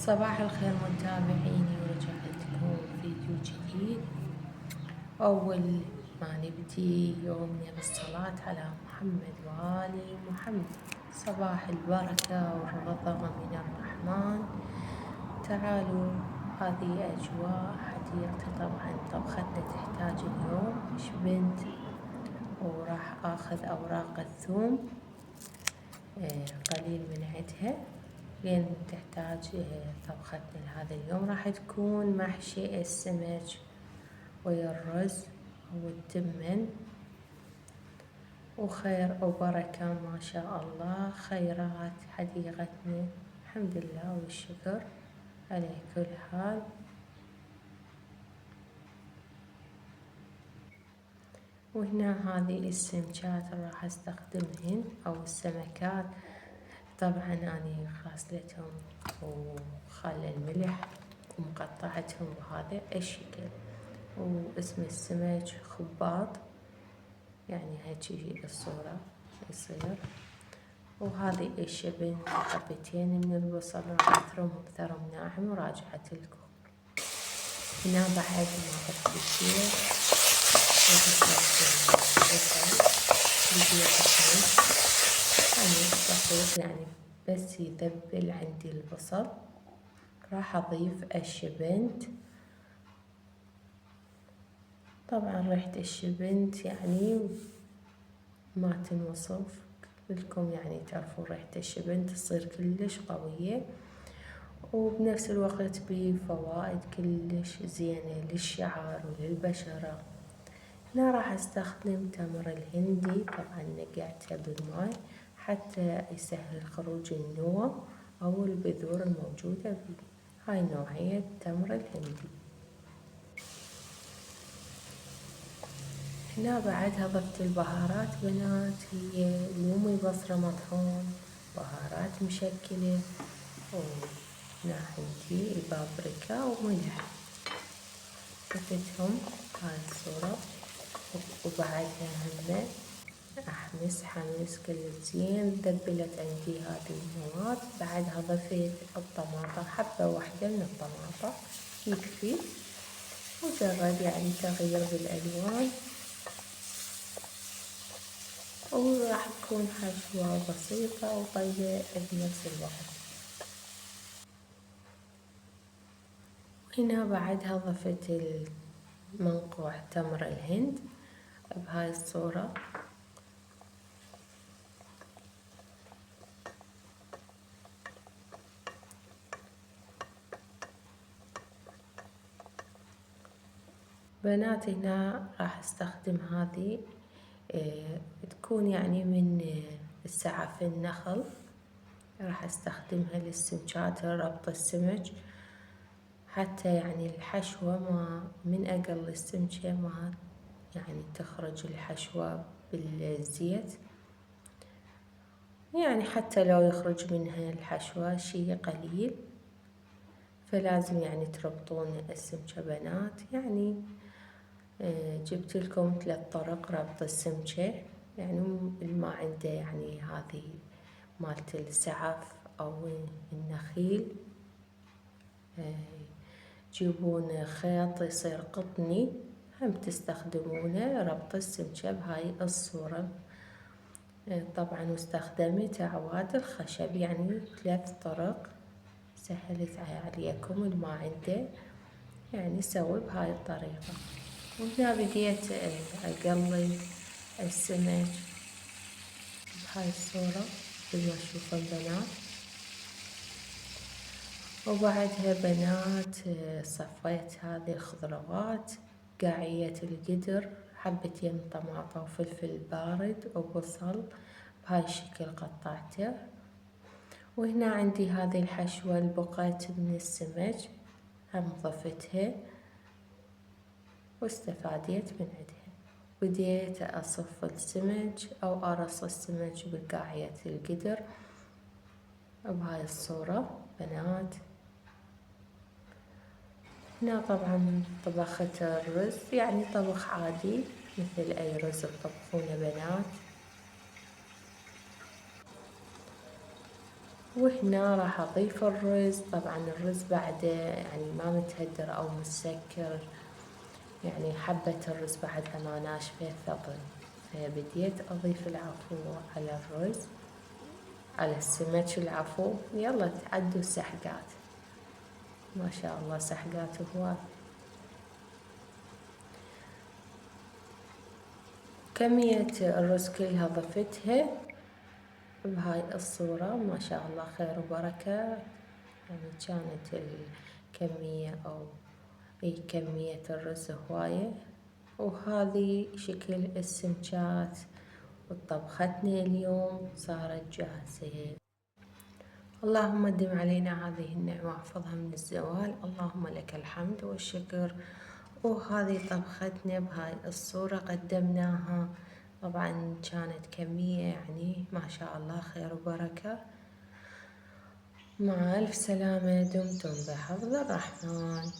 صباح الخير متابعيني، ورجعت لكم فيديو جديد. أول ما نبدي يومنا بالصلاة على محمد وآل محمد. صباح البركة والرضا من الرحمن. تعالوا، هذه أجواء حديقتي. طبعا طبختنا تحتاج اليوم شبنت، وراح آخذ أوراق الثوم قليل من عدها، لأن تحتاج طبختنا لهذا اليوم. راح تكون محشي السمك ويا الرز والتمن، وخير وبركة ما شاء الله. خيرات حديقتنا، الحمد لله والشكر على كل حال. وهنا هذه السمكات راح استخدمهن او السمكات. طبعا اني غاسلتهم وخال الملح ومقطعتهم بهذا الشكل. واسم السمك خباط، يعني هيجي الصورة يصير. وهذه الشبن حبتين من البصل راح اثرمهم ثرم ناعم وراجعت لكم. هنا بعد ما ضفت الشيء بسيط، يعني بس يذبل عندي البصل. راح اضيف الشبنت. طبعا ريحة الشبنت يعني ما تنوصف لكم، يعني تعرفون ريحة الشبنت تصير كلش قوية، وبنفس الوقت بفوائد كلش زينة للشعر وللبشرة. هنا راح استخدم تمر الهندي. طبعا نقعته بالماء حتى يسهل خروج النوى او البذور الموجودة فيه. هاي نوعية تمر الهندي. هنا بعدها ضفت البهارات بنات، هي لومي بصرة مطحون، بهارات مشكلة، وهنا عندي البابريكا وملح. ضفتهم هاي الصورة، وبعدها هم أحمس حمس كل زين. ذبلت عندي هذه المواد. بعدها ضفيت الطماطة، حبة واحدة من الطماطة يكفي، مجرد يعني تغيير بالألوان. وراح تكون حشوة بسيطة وطيبة بنفس الوقت. هنا بعدها ضفت المنقوع تمر الهند بهاي الصورة. بنات هنا راح استخدم هذه تكون يعني من السعف النخل. راح استخدمها للسمكات ربط السمك، حتى يعني الحشوة ما من اقل السمكة ما يعني تخرج الحشوة بالزيت، يعني حتى لو يخرج منها الحشوة شي قليل. فلازم يعني تربطون السمكة بنات. يعني جبت لكم 3 طرق ربط السمكة، يعني اللي ما عنده يعني هذه مالت السعف او النخيل، تجيبون خيط يصير قطني هم تستخدمونه ربط السمكة بهاي الصورة. طبعا واستخدمت اعواد الخشب، يعني 3 طرق. سهلت عليكم اللي ما عنده يعني سوي بهاي الطريقة. وهنا بديت اقلي السمك بهاي الصورة مثل ما تشوفون بنات. وبعدها بنات صفيت هذه الخضروات، قاعية القدر، حبتين طماطة وفلفل بارد وبصل بهاي الشكل قطعته. وهنا عندي هذه الحشوة اللي بقت من السمك هم ضفتها واستفاديت من عندها. بديت أصف السمك أو أرص السمك بقاعية القدر بهاي الصورة بنات. هنا طبعا طبخت الرز، يعني طبخ عادي مثل أي رز تطبخونه بنات. وهنا راح أضيف الرز. طبعا الرز بعده يعني ما متهدر أو مسكر، يعني حبة الرز بعدها ما ناشفة ثبل. فبديت أضيف العفو على الرز، على السمك العفو. يلا تعدوا السحقات، ما شاء الله سحقات هواي. كمية الرز كلها ضفتها بهاي الصورة، ما شاء الله خير وبركة. يعني كانت الكمية أو كمية الرز هواية. وهذه شكل السمكات، وطبختنا اليوم صارت جاهزة. اللهم دم علينا هذه النعمة واحفظها من الزوال. اللهم لك الحمد والشكر. وهذه طبختنا بهاي الصورة قدمناها. طبعا كانت كمية يعني ما شاء الله خير وبركة. مع ألف سلامة، دمتم بحفظ الرحمن.